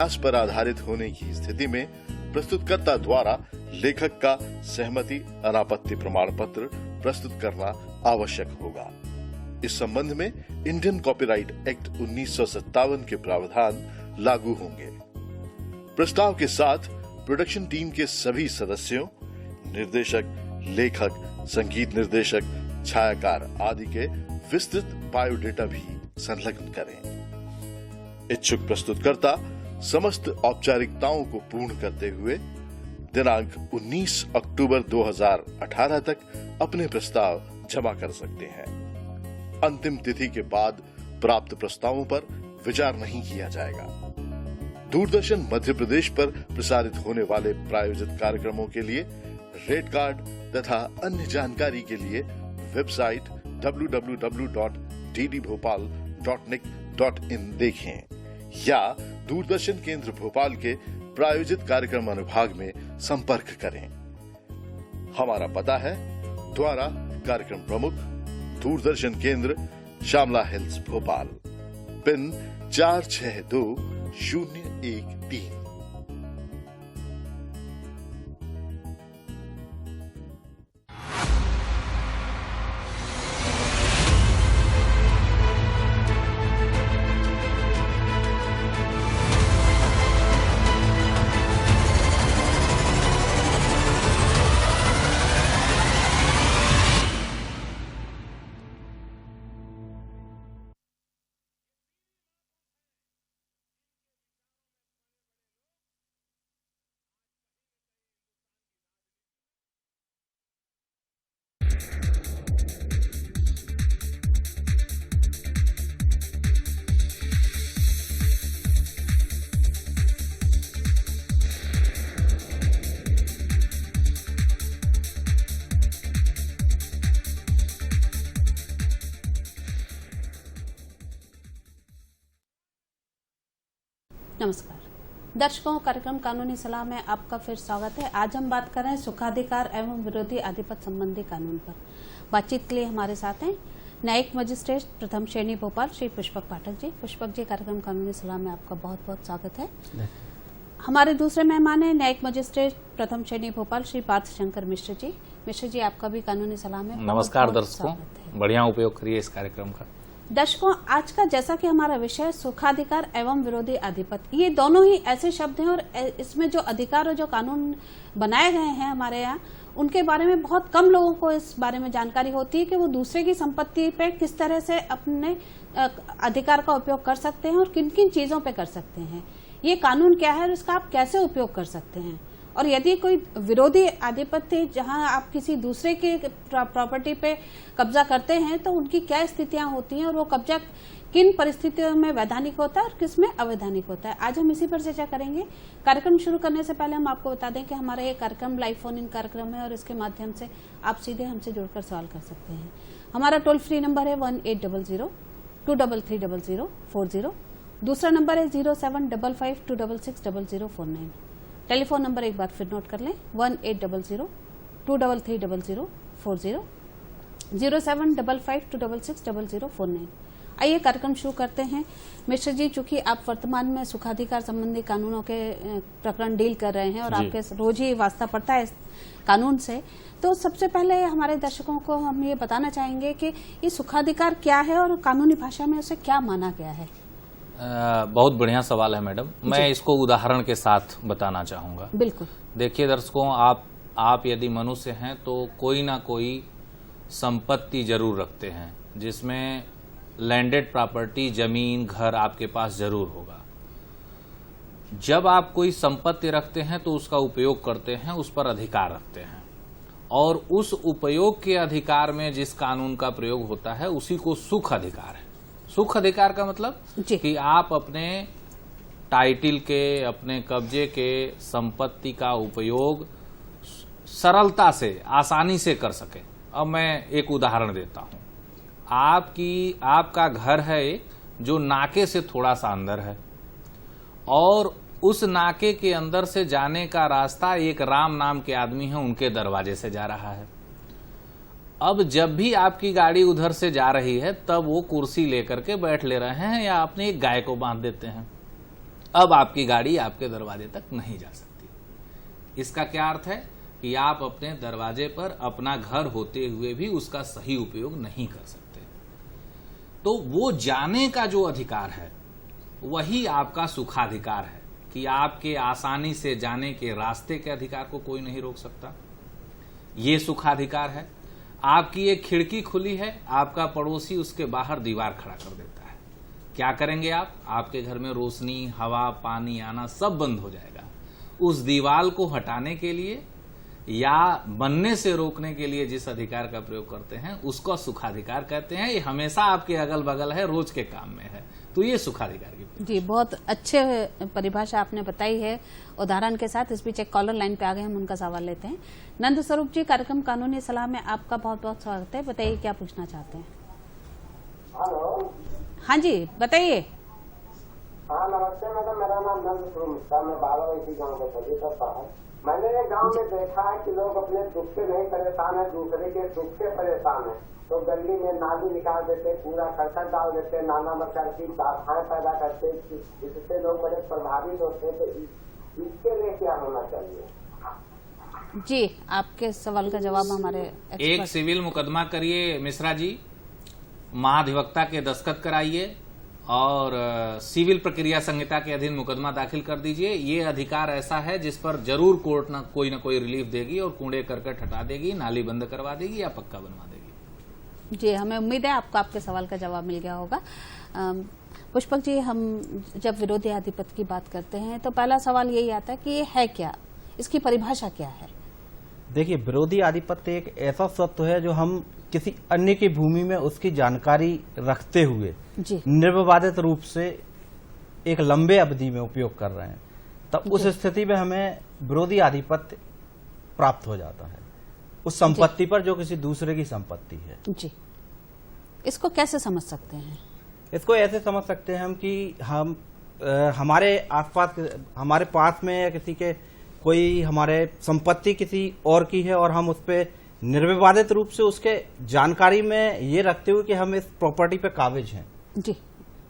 इतिहास पर आधारित होने की स्थिति में प्रस्तुतकर्ता द्वारा लेखक का सहमति अनापत्ति प्रमाण पत्र प्रस्तुत करना आवश्यक होगा। इस संबंध में इंडियन कॉपीराइट एक्ट 1957 के प्रावधान लागू होंगे। प्रस्ताव के साथ प्रोडक्शन टीम के सभी सदस्यों, निर्देशक, लेखक, संगीत निर्देशक, छायाकार आदि के विस्तृत बायोडेटा भी संलग्न करें। इच्छुक प्रस्तुतकर्ता समस्त औपचारिकताओं को पूर्ण करते हुए दिनांक 19 अक्टूबर 2018 तक अपने प्रस्ताव जमा कर सकते हैं। अंतिम तिथि के बाद प्राप्त प्रस्तावों पर विचार नहीं किया जाएगा। दूरदर्शन मध्य प्रदेश पर प्रसारित होने वाले प्रायोजित कार्यक्रमों के लिए रेट कार्ड तथा अन्य जानकारी के लिए वेबसाइट www.ddbhopal.nic.in देखें या दूरदर्शन केंद्र भोपाल के प्रायोजित कार्यक्रम अनुभाग में संपर्क करें। हमारा पता है द्वारा कार्यक्रम प्रमुख, दूरदर्शन केंद्र, श्यामला हिल्स भोपाल, पिन 462013। नमस्कार दर्शकों, कार्यक्रम कानूनी सलाह में आपका फिर स्वागत है। आज हम बात कर रहे हैं सुखाधिकार एवं विरोधी आधिपत्य संबंधी कानून पर। बातचीत के लिए हमारे साथ हैं न्यायिक मजिस्ट्रेट प्रथम श्रेणी भोपाल श्री पुष्पक पाठक जी। पुष्पक जी, कार्यक्रम कानूनी सलाह में आपका बहुत बहुत स्वागत है। हमारे दूसरे मेहमान हैं न्यायिक मजिस्ट्रेट प्रथम श्रेणी भोपाल श्री पार्थ शंकर मिश्र जी। मिश्र जी, आपका भी कानूनी सलाह में नमस्कार। दर्शकों, बढ़िया उपयोग करिए इस कार्यक्रम का। दर्शकों, आज का जैसा कि हमारा विषय है सुखाधिकार एवं विरोधी आधिपत्य, ये दोनों ही ऐसे शब्द हैं और इसमें जो अधिकार और जो कानून बनाए गए हैं हमारे यहाँ, उनके बारे में बहुत कम लोगों को इस बारे में जानकारी होती है कि वो दूसरे की संपत्ति पे किस तरह से अपने अधिकार का उपयोग कर सकते हैं और किन किन चीजों पे कर सकते हैं, ये कानून क्या है और इसका आप कैसे उपयोग कर सकते हैं। और यदि कोई विरोधी आधिपत्य जहां आप किसी दूसरे के प्रॉपर्टी पे कब्जा करते हैं तो उनकी क्या स्थितियां होती हैं और वो कब्जा किन परिस्थितियों में वैधानिक होता है और किस में अवैधानिक होता है, आज हम इसी पर चर्चा करेंगे। कार्यक्रम शुरू करने से पहले हम आपको बता दें कि हमारा ये कार्यक्रम लाइव फोन इन कार्यक्रम है और इसके माध्यम से आप सीधे हमसे जुड़कर सवाल कर सकते हैं। हमारा टोल फ्री नंबर है 1800-233-0040। दूसरा नंबर है 0755-266-0049। टेलीफोन नंबर एक बार फिर नोट कर लें 1800-233-0040, 0755-266-0049। आइए कार्यक्रम शुरू करते हैं। मिश्र जी, चूंकि आप वर्तमान में सुखाधिकार संबंधी कानूनों के प्रकरण डील कर रहे हैं और आपके रोज ही वास्ता पड़ता है इस कानून से, तो सबसे पहले हमारे दर्शकों को हम ये बताना चाहेंगे कि ये सुखाधिकार क्या है और कानूनी भाषा में उसे क्या माना गया है। बहुत बढ़िया सवाल है मैडम। मैं इसको उदाहरण के साथ बताना चाहूंगा। बिल्कुल। देखिए दर्शकों, आप यदि मनुष्य हैं तो कोई ना कोई संपत्ति जरूर रखते हैं, जिसमें लैंडेड प्रॉपर्टी, जमीन, घर आपके पास जरूर होगा। जब आप कोई संपत्ति रखते हैं तो उसका उपयोग करते हैं, उस पर अधिकार रखते हैं, और उस उपयोग के अधिकार में जिस कानून का प्रयोग होता है उसी को सुख अधिकार है। सुख अधिकार का मतलब कि आप अपने टाइटल के, अपने कब्जे के संपत्ति का उपयोग सरलता से, आसानी से कर सके। अब मैं एक उदाहरण देता हूं। आपका घर है जो नाके से थोड़ा सा अंदर है और उस नाके के अंदर से जाने का रास्ता एक राम नाम के आदमी है, उनके दरवाजे से जा रहा है। अब जब भी आपकी गाड़ी उधर से जा रही है तब वो कुर्सी लेकर के बैठ ले रहे हैं या अपनी एक गाय को बांध देते हैं। अब आपकी गाड़ी आपके दरवाजे तक नहीं जा सकती। इसका क्या अर्थ है कि आप अपने दरवाजे पर अपना घर होते हुए भी उसका सही उपयोग नहीं कर सकते। तो वो जाने का जो अधिकार है वही आपका सुखाधिकार है कि आपके आसानी से जाने के रास्ते के अधिकार को कोई नहीं रोक सकता। ये सुखाधिकार है। आपकी एक खिड़की खुली है, आपका पड़ोसी उसके बाहर दीवार खड़ा कर देता है, क्या करेंगे आप? आपके घर में रोशनी, हवा, पानी आना सब बंद हो जाएगा। उस दीवार को हटाने के लिए या बनने से रोकने के लिए जिस अधिकार का प्रयोग करते हैं उसको सुखाधिकार कहते हैं। ये हमेशा आपके अगल बगल है, रोज के काम में है, तो ये सुखाधिकार की। जी, बहुत अच्छे परिभाषा आपने बताई है उदाहरण के साथ। इस बीच एक कॉलर लाइन पे आ गए, हम उनका सवाल लेते हैं। नंद स्वरूप जी, कार्यक्रम कानूनी सलाह में आपका बहुत बहुत स्वागत है। बताइए क्या पूछना चाहते हैं। हेलो। हाँ जी, बताइए। हाँ नमस्ते मैडम, मेरा नाम नंद स्वरूप है, मैं बारावती गाँव में सभी करता हूँ। मैंने गांव में देखा है कि लोग अपने दुख से नहीं परेशान है, दूसरे के सुख से परेशान है। तो गली में नाली निकाल देते, कूड़ा करकट डाल देते, नाना प्रकार की बाधाएं पैदा करते, जिससे लोग बड़े प्रभावित होते हैं। तो इसके लिए क्या होना चाहिए? जी, आपके सवाल का जवाब हमारे एक सिविल मुकदमा करिए मिश्रा जी, महाधिवक्ता के दस्तखत कराइए और सिविल प्रक्रिया संहिता के अधीन मुकदमा दाखिल कर दीजिए। ये अधिकार ऐसा है जिस पर जरूर कोर्ट ना कोई रिलीफ देगी और कूड़े करकट हटा देगी, नाली बंद करवा देगी या पक्का बनवा देगी। जी, हमें उम्मीद है आपको आपके सवाल का जवाब मिल गया होगा। पुष्पक जी, हम जब विरोधी आधिपत्य की बात करते हैं तो पहला सवाल यही आता है कि ये है क्या, इसकी परिभाषा क्या है? देखिए, विरोधी आधिपत्य एक ऐसा तत्व है जो हम किसी अन्य की भूमि में उसकी जानकारी रखते हुए निर्विवादित रूप से एक लंबे अवधि में उपयोग कर रहे हैं, तब उस स्थिति में हमें विरोधी आधिपत्य प्राप्त हो जाता है उस संपत्ति पर जो किसी दूसरे की संपत्ति है। जी, इसको कैसे समझ सकते हैं? इसको ऐसे समझ सकते हैं हम कि हम हमारे आसपास, हमारे पास में या किसी के कोई हमारे संपत्ति किसी और की है और हम उस पर निर्विवादित रूप से उसके जानकारी में ये रखते हुए कि हम इस प्रॉपर्टी पे काबिज हैं जी,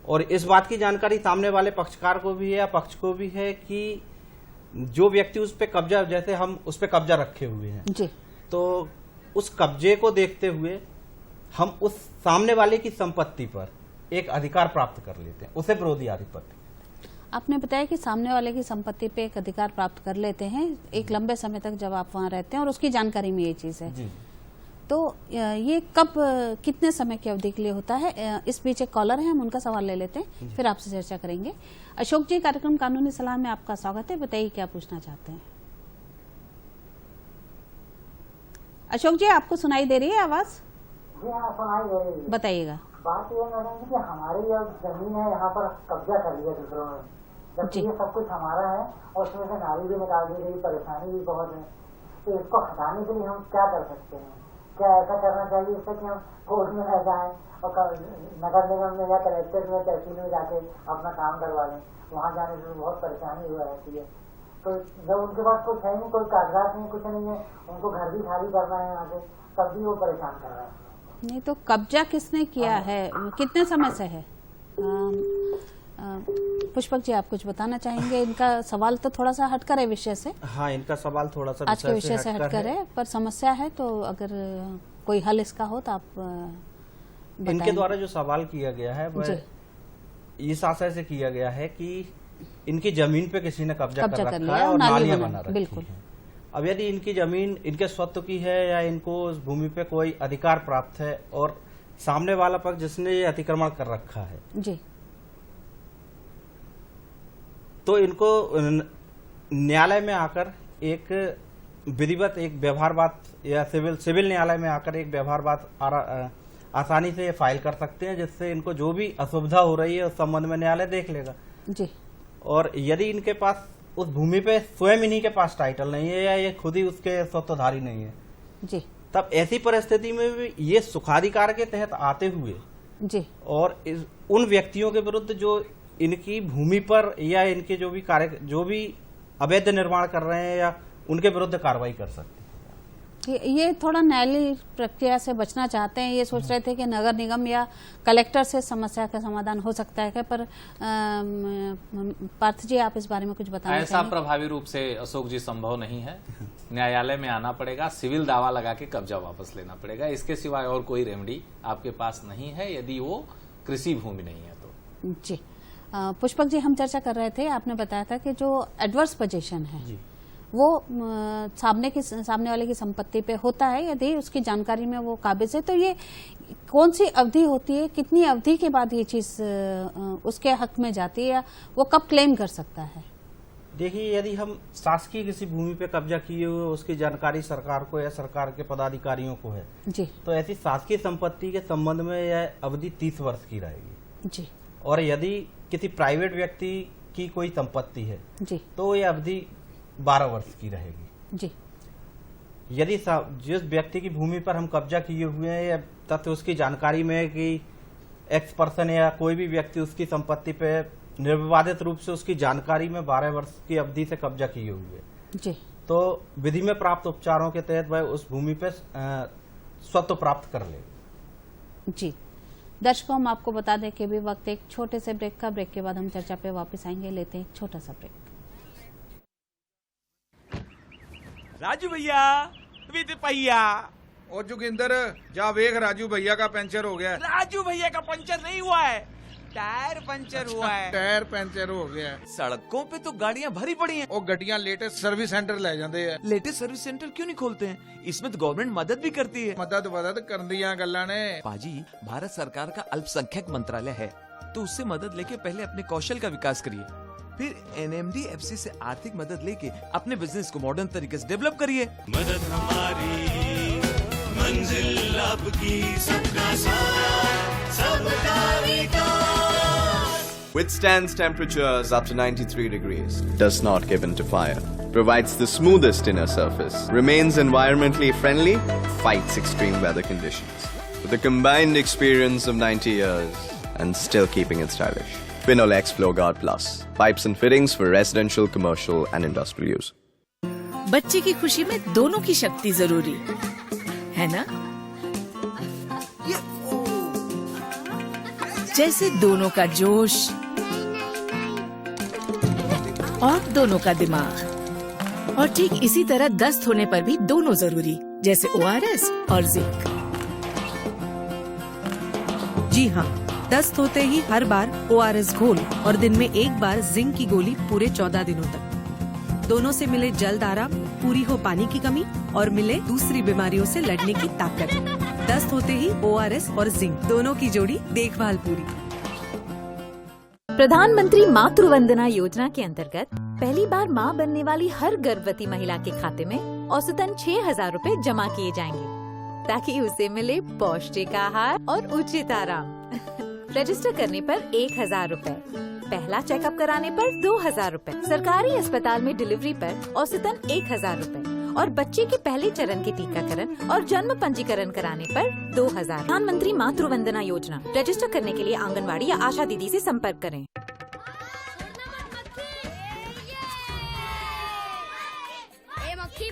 और इस बात की जानकारी सामने वाले पक्षकार को भी है या पक्ष को भी है कि जो व्यक्ति उस पे कब्जा, जैसे हम उस पे कब्जा रखे हुए हैं जी, तो उस कब्जे को देखते हुए हम उस सामने वाले की संपत्ति पर एक अधिकार प्राप्त कर लेते हैं, उसे विरोधी आधिपत्य। आपने बताया कि सामने वाले की संपत्ति पे एक अधिकार प्राप्त कर लेते हैं एक लंबे समय तक जब आप वहां रहते हैं और उसकी जानकारी में ये चीज है। जी। तो ये कब, कितने समय की अवधि के लिए होता है? इस बीच एक कॉलर है, हम उनका सवाल ले लेते हैं, फिर आपसे चर्चा करेंगे। अशोक जी, कार्यक्रम कानूनी सलाह में आपका स्वागत है। बताइए क्या पूछना चाहते हैं। अशोक जी, आपको सुनाई दे रही है आवाज? जी हाँ, सुनाई दे रही है। बताइएगा। बात ये मैडम कि हमारी अब जमीन है, यहाँ पर कब्जा कर लिया दूसरों ने, जबकि ये सब कुछ हमारा है और उसमें से नाली भी निकाल दी गई, परेशानी भी बहुत है। तो इसको हटाने के लिए हम क्या कर सकते हैं? क्या ऐसा करना चाहिए इससे कि हम कोर्ट में न जाएं और नगर निगम में या कलेक्टर में, तहसील में जाके अपना काम करवा लें? वहाँ जाने से बहुत परेशानी हुआ रहती है। तो जब उनके पास कुछ है नहीं, कोई कागजात नहीं, कुछ नहीं है, उनको घर भी खाली करना है यहाँ से, तब भी वो परेशान कर रहे हैं। नहीं तो कब्जा किसने किया है, कितने समय से है? पुष्पक जी, आप कुछ बताना चाहेंगे? इनका सवाल तो थोड़ा सा हटकर है विषय से। हाँ, इनका सवाल थोड़ा सा आज के विषय से हटकर है, पर समस्या है, तो अगर कोई हल इसका हो तो आप बताएं। इनके द्वारा जो सवाल किया गया है वह इस आशय से किया गया है कि इनकी जमीन पे किसी ने कब्जा कर रखा है और नालियां बना रखी हैं। अब यदि इनकी जमीन इनके स्वत्व की है या इनको उस भूमि पे कोई अधिकार प्राप्त है और सामने वाला पक्ष जिसने ये अतिक्रमण कर रखा है जी, तो इनको न्यायालय में आकर एक विधिवत, एक व्यवहारवाद या सिविल न्यायालय में आकर एक व्यवहारवाद आसानी से ये फाइल कर सकते हैं, जिससे इनको जो भी असुविधा हो रही है उस संबंध में न्यायालय देख लेगा जी। और यदि इनके पास उस भूमि पे स्वयं इन्हीं के पास टाइटल नहीं है या ये खुद ही उसके स्वत्वधारी नहीं है जी, तब ऐसी परिस्थिति में भी ये सुखाधिकार के तहत आते हुए जी और उन व्यक्तियों के विरुद्ध जो इनकी भूमि पर या इनके जो भी कार्य, जो भी अवैध निर्माण कर रहे हैं या उनके विरुद्ध कार्रवाई कर सकते हैं। ये थोड़ा न्यायालयी प्रक्रिया से बचना चाहते हैं। ये सोच रहे थे कि नगर निगम या कलेक्टर से समस्या का समाधान हो सकता है, पर पार्थ जी आप इस बारे में कुछ बताना ऐसा प्रभावी रूप से अशोक जी संभव नहीं है। न्यायालय में आना पड़ेगा, सिविल दावा लगा के कब्जा वापस लेना पड़ेगा। इसके सिवाय और कोई रेमेडी आपके पास नहीं है, यदि वो कृषि भूमि नहीं है तो। जी पुष्पक जी, हम चर्चा कर रहे थे, आपने बताया था कि जो एडवर्स पोजीशन है वो सामने वाले की संपत्ति पे होता है यदि उसकी जानकारी में वो काबिज है। तो ये कौन सी अवधि होती है, कितनी अवधि के बाद ये चीज उसके हक में जाती है, या वो कब क्लेम कर सकता है? देखिए, यदि हम शासकीय किसी भूमि पे कब्जा किए हुए उसकी जानकारी सरकार को या सरकार के पदाधिकारियों को है जी, तो ऐसी शासकीय संपत्ति के संबंध में यह अवधि 30 वर्ष की रहेगी जी। और यदि किसी प्राइवेट व्यक्ति की कोई संपत्ति है जी, तो यह अवधि 12 वर्ष की रहेगी जी। यदि जिस व्यक्ति की भूमि पर हम कब्जा किए हुए हैं या तथ्य उसकी जानकारी में है कि एक्स पर्सन या कोई भी व्यक्ति उसकी संपत्ति पे निर्विवादित रूप से उसकी जानकारी में 12 वर्ष की अवधि से कब्जा किए हुए है जी, तो विधि में प्राप्त उपचारों के तहत वह उस भूमि पे स्वत्व प्राप्त कर ले जी। दर्शकों, हम आपको बता दें कि भी वक्त एक छोटे से ब्रेक का, ब्रेक के बाद हम चर्चा पे वापस आएंगे। लेते हैं एक छोटा सा ब्रेक। राजू भैया विद पहिया। और जोगिंदर जा वेख, राजू भैया का पंचर हो गया। राजू भैया का पंचर नहीं हुआ है, टायर पंचर हुआ है। टायर पंचर हो गया। सड़कों पे तो गाड़ियां भरी पड़ी हैं। और गड्डियां लेटेस्ट सर्विस सेंटर ले जाते हैं। लेटेस्ट सर्विस सेंटर क्यों नहीं खोलते हैं? इसमें तो गवर्नमेंट मदद भी करती है। मदद कर दिया गल्ला ने। पाजी, भारत सरकार का अल्पसंख्यक मंत्रालय है, तो उससे मदद लेके पहले अपने कौशल का विकास करिए, फिर NMDFC से आर्थिक मदद लेके अपने बिजनेस को मॉडर्न तरीके से डेवलप करिए। मदद हमारी, मंजिल आपकी, सबका साथ, सबका विकास। Withstands temperatures up to 93 degrees, does not give in to fire, provides the smoothest inner surface, remains environmentally friendly, fights extreme weather conditions. With a combined experience of 90 years and still keeping it stylish. Pinolex FlowGuard Plus. Pipes and fittings for residential, commercial and industrial use. बच्चे की खुशी में दोनों की शक्ति जरूरी है ना? जैसे दोनों का जोश और दोनों का दिमाग। और ठीक इसी तरह दस्त होने पर भी दोनों जरूरी, जैसे ORS और जिंक। जी हाँ, दस्त होते ही हर बार ORS घोल और दिन में एक बार जिंक की गोली पूरे 14 दिनों तक। दोनों से मिले जल्द आराम, पूरी हो पानी की कमी और मिले दूसरी बीमारियों से लड़ने की ताकत। दस्त होते ही ORS और जिंक, दोनों की जोड़ी, देखभाल पूरी। प्रधानमंत्री मातृ वंदना योजना के अंतर्गत पहली बार मां बनने वाली हर गर्भवती महिला के खाते में औसतन 6,000 रूपए जमा किए जाएंगे, ताकि उसे मिले पौष्टिक आहार और उचित आराम। रजिस्टर करने पर 1,000 रूपए, पहला चेकअप कराने पर 2,000 रूपए, सरकारी अस्पताल में डिलीवरी पर औसतन 1,000 रूपए और बच्चे के पहले चरण के टीकाकरण और जन्म पंजीकरण कराने पर 2,000। प्रधानमंत्री मातृ वंदना योजना। रजिस्टर करने के लिए आंगनवाड़ी या आशा दीदी से संपर्क करें।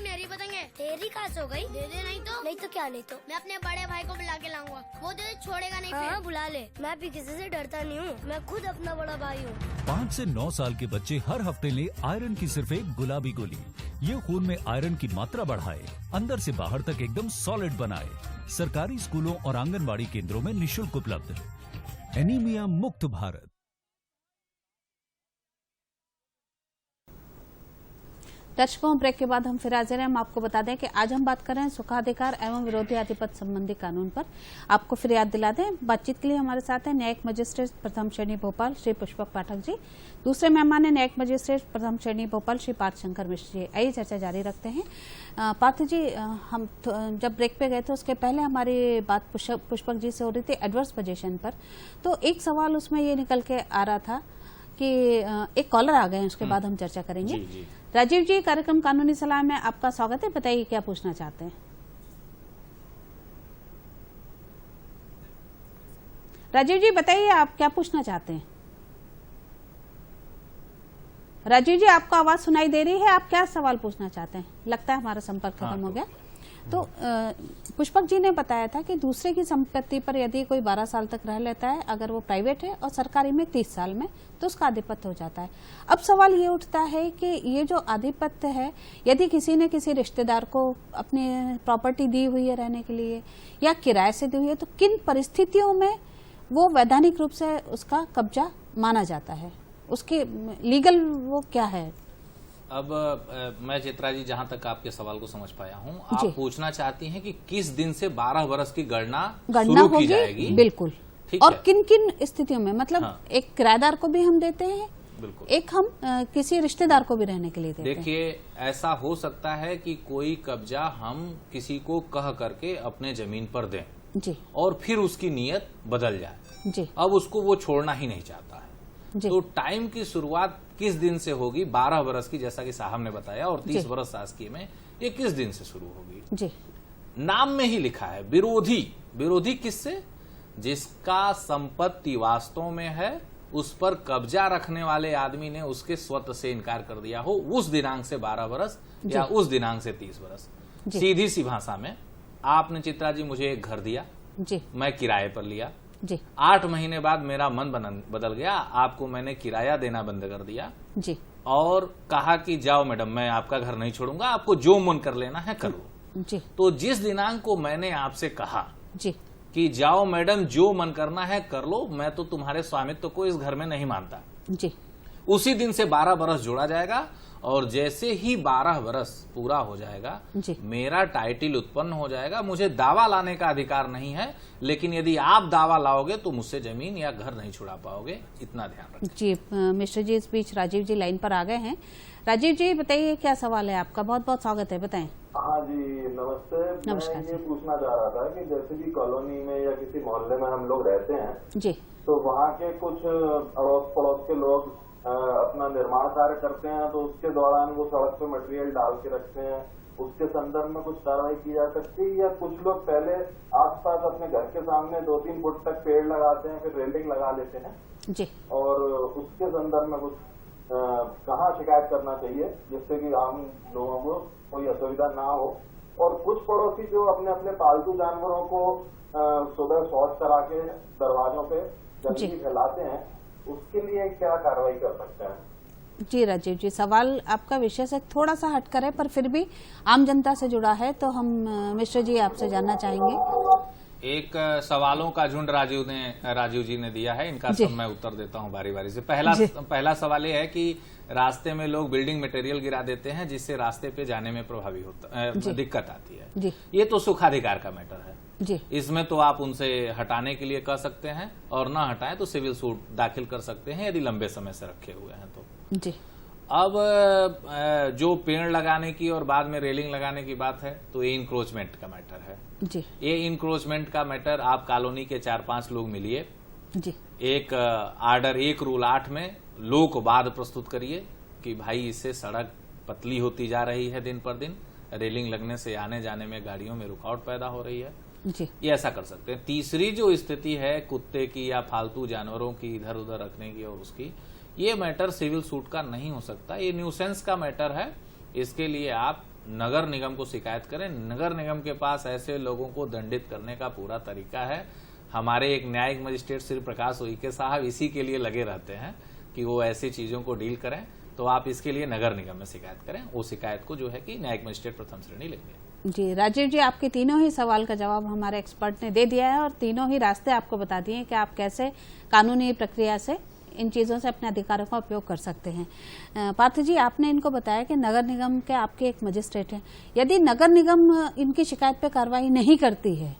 मेरी पतंगे तेरी कहाँ से हो गई? दे दे, नहीं तो क्या? नहीं तो मैं अपने बड़े भाई को बुला के लाऊंगा, वो दे छोड़ेगा नहीं। हाँ, बुला ले, मैं भी किसी से डरता नहीं हूँ, मैं खुद अपना बड़ा भाई हूँ। 5 से 9 साल के बच्चे हर हफ्ते ले आयरन की सिर्फ एक गुलाबी गोली। ये खून में आयरन की मात्रा बढ़ाए, अंदर से बाहर तक एकदम सॉलिड बनाए। सरकारी स्कूलों और आंगनबाड़ी केंद्रों में निःशुल्क उपलब्ध। एनीमिया मुक्त भारत। दर्शकों, ब्रेक के बाद हम फिर हाजिर हैं। हम आपको बता दें कि आज हम बात कर रहे हैं सुखाधिकार एवं विरोधी आधिपत्य संबंधी कानून पर। आपको फिर याद दिला दें, बातचीत के लिए हमारे साथ हैं न्यायिक मजिस्ट्रेट प्रथम श्रेणी भोपाल श्री पुष्पक पाठक जी। दूसरे मेहमान है न्यायिक मजिस्ट्रेट प्रथम श्रेणी भोपाल श्री पार्थ शंकर मिश्र जी। आइए चर्चा जारी रखते हैं। पार्थ जी, हम जब ब्रेक पे गए थे उसके पहले हमारी बात पुष्पक जी से हो रही थी एडवर्स पोजीशन पर, तो एक सवाल उसमें ये निकल के आ रहा था कि एक कॉलर आ गए हैं, उसके बाद हम चर्चा करेंगे। जी। राजीव जी, कार्यक्रम कानूनी सलाह में आपका स्वागत है। बताइए क्या पूछना चाहते हैं। राजीव जी बताइए, आप क्या पूछना चाहते हैं। राजीव जी, आपको आवाज सुनाई दे रही है, आप क्या सवाल पूछना चाहते हैं? लगता है हमारा संपर्क खत्म हो गया। तो पुष्पक जी ने बताया था कि दूसरे की संपत्ति पर यदि कोई 12 साल तक रह लेता है, अगर वो प्राइवेट है, और सरकारी में 30 साल में, तो उसका आधिपत्य हो जाता है। अब सवाल ये उठता है कि ये जो आधिपत्य है, यदि किसी ने किसी रिश्तेदार को अपनी प्रॉपर्टी दी हुई है रहने के लिए या किराए से दी हुई है, तो किन परिस्थितियों में वो वैधानिक रूप से उसका कब्जा माना जाता है, उसके लीगल वो क्या है? अब मैं चित्रा जी जहां तक आपके सवाल को समझ पाया हूं, आप पूछना चाहती हैं कि किस दिन से 12 वर्ष की गणना शुरू की जाएगी? बिल्कुल। ठीक और है। किन किन स्थितियों में, मतलब एक किराएदार को भी हम देते हैं, बिल्कुल, एक हम किसी रिश्तेदार को भी रहने के लिए देते हैं। देखिए, ऐसा हो सकता है कि कोई कब्जा हम किसी को कह करके अपने जमीन पर दें जी, और फिर उसकी नीयत बदल जाए जी, अब उसको वो छोड़ना ही नहीं चाहता है। तो टाइम की शुरुआत किस दिन से होगी? 12 वर्ष की, जैसा कि साहब ने बताया, और 30 वर्ष शासकीय में, ये किस दिन से शुरू होगी? जी, नाम में ही लिखा है विरोधी। विरोधी किससे? जिसका संपत्ति वास्तव में है, उस पर कब्जा रखने वाले आदमी ने उसके स्वतः से इनकार कर दिया हो, उस दिनांक से 12 वर्ष या उस दिनांक से 30 वर्ष। सीधी सी भाषा में, आपने चित्रा जी मुझे एक घर दिया जी, मैं किराए पर लिया जी, 8 महीने बाद मेरा मन बदल गया, आपको मैंने किराया देना बंद कर दिया जी, और कहा कि जाओ मैडम, मैं आपका घर नहीं छोड़ूंगा, आपको जो मन कर लेना है कर लो। जी, तो जिस दिनांक को मैंने आपसे कहा जी, कि जाओ मैडम, जो मन करना है कर लो, मैं तो तुम्हारे स्वामित्व को इस घर में नहीं मानता, जी, उसी दिन से 12 वर्ष जोड़ा जाएगा। और जैसे ही 12 वर्ष पूरा हो जाएगा, मेरा टाइटल उत्पन्न हो जाएगा। मुझे दावा लाने का अधिकार नहीं है, लेकिन यदि आप दावा लाओगे तो मुझसे जमीन या घर नहीं छुड़ा पाओगे, इतना ध्यान रखें। जी, मिश्र जी, इस बीच राजीव जी लाइन पर आ गए हैं। राजीव जी बताइए, क्या सवाल है आपका? बहुत बहुत स्वागत है, बताएं। हाँ जी, नमस्ते। नमस्कार। मैं ये पूछना चाह रहा था कि जैसे कि कॉलोनी में या किसी मोहल्ले में हम लोग रहते हैं जी, तो वहाँ के कुछ अड़ोस पड़ोस के लोग अपना निर्माण कार्य करते हैं, तो उसके दौरान वो सड़क पे मटेरियल डाल के रखते हैं, उसके संदर्भ में कुछ कार्रवाई की जा सकती है? या कुछ लोग पहले आसपास अपने घर के सामने 2-3 फुट तक पेड़ लगाते हैं, फिर रेलिंग लगा लेते हैं जी, और उसके संदर्भ में कुछ कहाँ शिकायत करना चाहिए जिससे कि आम लोगों को कोई असुविधा ना हो? और कुछ पड़ोसी जो अपने अपने पालतू जानवरों को सुबह शौच करा के दरवाजों पे गंदगी फैलाते हैं, उसके लिए क्या कार्रवाई कर सकते हैं? जी राजीव जी, सवाल आपका विषय से थोड़ा सा हटकर है, पर फिर भी आम जनता से जुड़ा है, तो हम मिश्र जी आपसे जानना चाहेंगे। एक सवालों का झुंड राजीव जी ने दिया है, इनका सब मैं उत्तर देता हूं बारी बारी से। पहला सवाल ये है कि रास्ते में लोग बिल्डिंग मटेरियल गिरा देते हैं, जिससे रास्ते पे जाने में प्रभावी होता दिक्कत आती है। जी, ये तो सुखाधिकार का मैटर है जी, इसमें तो आप उनसे हटाने के लिए कह सकते हैं, और ना हटाएं तो सिविल सूट दाखिल कर सकते हैं यदि लंबे समय से रखे हुए हैं तो। जी, अब जो पेड़ लगाने की और बाद में रेलिंग लगाने की बात है, तो ये इंक्रोचमेंट का मैटर है जी, ये इंक्रोचमेंट का मैटर आप कॉलोनी के 4-5 लोग मिलिए जी, एक आर्डर 1 रूल 8 में लोकवाद प्रस्तुत करिए कि भाई इससे सड़क पतली होती जा रही है दिन पर दिन, रेलिंग लगने से आने जाने में गाड़ियों में रुकावट पैदा हो रही है जी, ये ऐसा कर सकते हैं। तीसरी जो स्थिति है कुत्ते की या फालतू जानवरों की इधर उधर रखने की और उसकी, ये मैटर सिविल सूट का नहीं हो सकता, ये न्यूसेंस का मैटर है। इसके लिए आप नगर निगम को शिकायत करें। नगर निगम के पास ऐसे लोगों को दंडित करने का पूरा तरीका है। हमारे एक न्यायिक मजिस्ट्रेट श्री प्रकाश उइके साहब इसी के लिए लगे रहते हैं कि वो ऐसी चीजों को डील करें, तो आप इसके लिए नगर निगम में शिकायत करें। वो शिकायत को जो है कि न्यायिक मजिस्ट्रेट प्रथम श्रेणी लेंगे। जी राजीव जी, आपके तीनों ही सवाल का जवाब हमारे एक्सपर्ट ने दे दिया है और तीनों ही रास्ते आपको बता दिए कि आप कैसे कानूनी प्रक्रिया से इन चीज़ों से अपने अधिकारों का उपयोग कर सकते हैं। पार्थ जी, आपने इनको बताया कि नगर निगम के आपके एक मजिस्ट्रेट हैं, यदि नगर निगम इनकी शिकायत पे कार्रवाई नहीं करती है,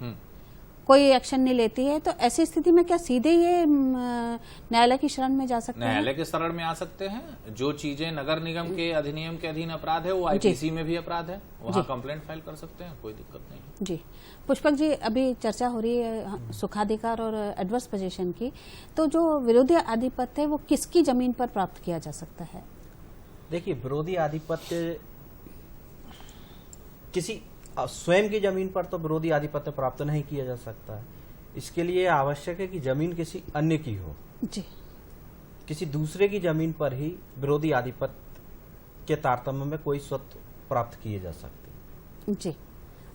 कोई एक्शन नहीं लेती है, तो ऐसी स्थिति में क्या सीधे ये न्यायालय की शरण में जा सकते हैं? न्यायालय के शरण में आ सकते हैं। जो चीजें नगर निगम के अधिनियम के अधीन अपराध है, वो आईपीसी में भी अपराध है, वहाँ कंप्लेंट फाइल कर सकते हैं, कोई दिक्कत नहीं। जी पुष्पक जी, अभी चर्चा हो रही है सुखाधिकार और एडवर्स पोजीशन की, तो जो विरोधी आधिपत्य है वो किसकी जमीन पर प्राप्त किया जा सकता है? देखिए, विरोधी आधिपत्य किसी स्वयं की जमीन पर तो विरोधी आधिपत्य प्राप्त नहीं किया जा सकता है। इसके लिए आवश्यक है कि जमीन किसी अन्य की हो। जी, किसी दूसरे की जमीन पर ही विरोधी आधिपत्य के तारतम्य में कोई स्वत्व प्राप्त किए जा सकते हैं। जी,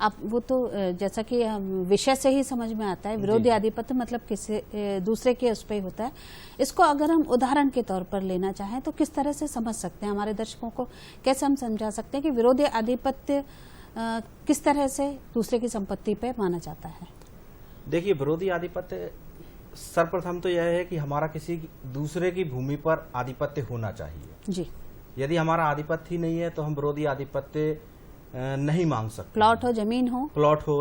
आप वो तो जैसा कि हम विषय से ही समझ में आता है, विरोधी आधिपत्य मतलब किसी दूसरे के उस पर ही होता है। इसको अगर हम उदाहरण के तौर पर लेना चाहें तो किस तरह से समझ सकते हैं, हमारे दर्शकों को कैसे हम समझा सकते हैं कि विरोधी आधिपत्य किस तरह से दूसरे की संपत्ति पे माना जाता है? देखिए, विरोधी आधिपत्य सर्वप्रथम तो यह है कि हमारा किसी दूसरे की भूमि पर आधिपत्य होना चाहिए जी। यदि हमारा आधिपत्य ही नहीं है तो हम विरोधी आधिपत्य नहीं मांग सकते। प्लॉट हो, जमीन हो,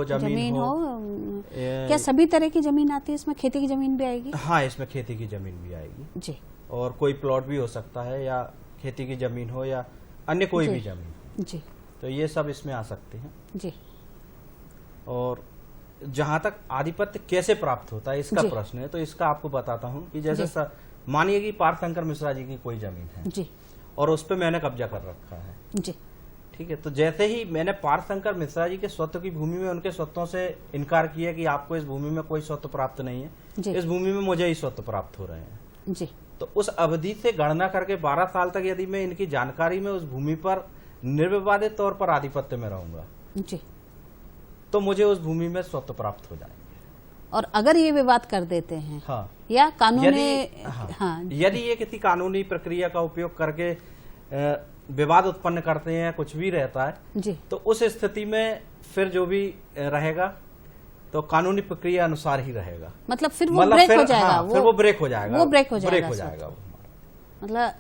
जमीन हो क्या सभी तरह की जमीन आती है इसमें? खेती की जमीन भी आएगी? हाँ, इसमें खेती की जमीन भी आएगी जी। और कोई प्लॉट भी हो सकता है, या खेती की जमीन हो या अन्य कोई भी जमीन जी, तो ये सब इसमें आ सकते हैं जी। और जहां तक आधिपत्य कैसे प्राप्त होता है इसका प्रश्न है, तो इसका आपको बताता हूं कि जैसे मानिए कि पार्थशंकर मिश्रा जी की कोई जमीन है जी, और उस पर मैंने कब्जा कर रखा है जी, ठीक है। तो जैसे ही मैंने पार्थशंकर मिश्रा जी के स्वत्व की भूमि में उनके स्वत्वों से इनकार किया कि आपको इस भूमि में कोई स्वत्व प्राप्त नहीं है, इस भूमि में मुझे ही स्वत्व प्राप्त हो रहे हैं जी, तो उस अवधि से गणना करके 12 साल तक यदि मैं इनकी जानकारी में उस भूमि पर निर्विवादित तौर पर आधिपत्य में रहूंगा जी, तो मुझे उस भूमि में स्वत्व प्राप्त हो जाएंगे। और अगर ये विवाद कर देते हैं हाँ, या कानूनी यदि ये किसी कानूनी प्रक्रिया का उपयोग करके विवाद उत्पन्न करते हैं, कुछ भी रहता है जी, तो उस स्थिति में फिर जो भी रहेगा तो कानूनी प्रक्रिया अनुसार ही रहेगा। मतलब फिर वो ब्रेक हो जाएगा। हाँ, फिर वो ब्रेक हो जाएगा, वो ब्रेक हो जाएगा। मतलब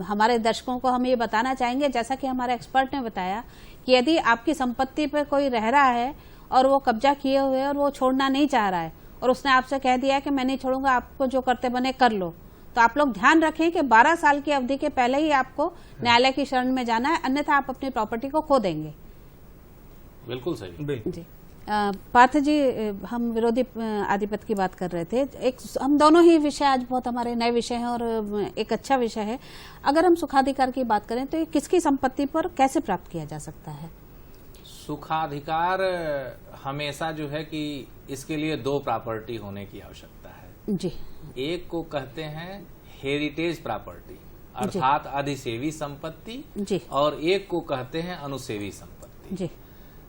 हमारे दर्शकों को हम ये बताना चाहेंगे, जैसा कि हमारे एक्सपर्ट ने बताया कि यदि आपकी संपत्ति पर कोई रह रहा है और वो कब्जा किए हुए है और वो छोड़ना नहीं चाह रहा है और उसने आपसे कह दिया है कि मैं नहीं छोड़ूंगा, आपको जो करते बने कर लो, तो आप लोग ध्यान रखें कि 12 साल की अवधि के पहले ही आपको न्यायालय की शरण में जाना है, अन्यथा आप अपनी प्रॉपर्टी को खो देंगे। बिल्कुल सही जी। पार्थ जी, हम विरोधी आधिपत्य की बात कर रहे थे। हम दोनों ही विषय आज बहुत हमारे नए विषय हैं और एक अच्छा विषय है। अगर हम सुखाधिकार की बात करें तो ये किसकी संपत्ति पर कैसे प्राप्त किया जा सकता है? सुखाधिकार हमेशा जो है कि इसके लिए 2 प्रॉपर्टी होने की आवश्यकता है जी। एक को कहते हैं हेरिटेज प्रॉपर्टी अर्थात अधिसेवी संपत्ति जी, और एक को कहते हैं अनुसेवी संपत्ति जी।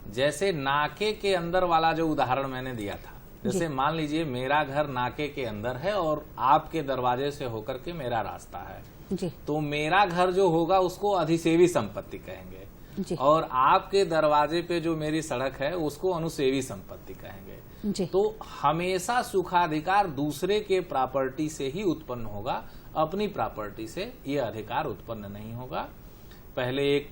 जैसे नाके के अंदर वाला जो उदाहरण मैंने दिया था, जैसे मान लीजिए मेरा घर नाके के अंदर है और आपके दरवाजे से होकर के मेरा रास्ता है जी, तो मेरा घर जो होगा उसको अधिसेवी संपत्ति कहेंगे जी, और आपके दरवाजे पे जो मेरी सड़क है उसको अनुसेवी संपत्ति कहेंगे जी। तो हमेशा सुखाधिकार दूसरे के प्रॉपर्टी से ही उत्पन्न होगा, अपनी प्रॉपर्टी से ये अधिकार उत्पन्न नहीं होगा। पहले एक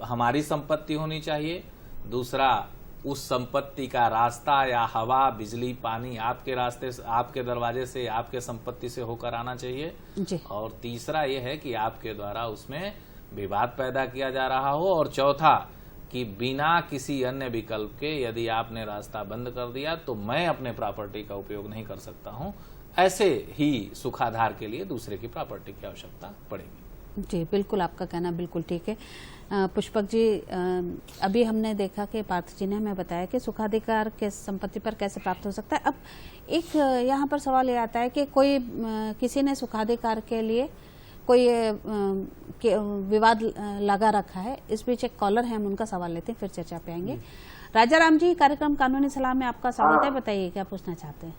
हमारी संपत्ति होनी चाहिए, दूसरा उस संपत्ति का रास्ता या हवा, बिजली, पानी आपके रास्ते से, आपके दरवाजे से, आपके संपत्ति से होकर आना चाहिए जी। और तीसरा यह है कि आपके द्वारा उसमें विवाद पैदा किया जा रहा हो और चौथा कि बिना किसी अन्य विकल्प के यदि आपने रास्ता बंद कर दिया तो मैं अपने प्रॉपर्टी का उपयोग नहीं कर सकता हूं, ऐसे ही सुखाधार के लिए दूसरे की प्रॉपर्टी की आवश्यकता पड़ेगी। जी, बिल्कुल, आपका कहना बिल्कुल ठीक है। पुष्पक जी, अभी हमने देखा कि पार्थ जी ने हमें बताया कि सुखाधिकार के संपत्ति पर कैसे प्राप्त हो सकता है। अब एक यहाँ पर सवाल ये आता है कि कोई किसी ने सुखाधिकार के लिए कोई विवाद लगा रखा है। इस बीच एक कॉलर है, हम उनका सवाल लेते हैं, फिर चर्चा पे आएंगे। राजा राम जी, कार्यक्रम कानूनी सलाह में आपका स्वागत है। बताइए क्या पूछना चाहते हैं,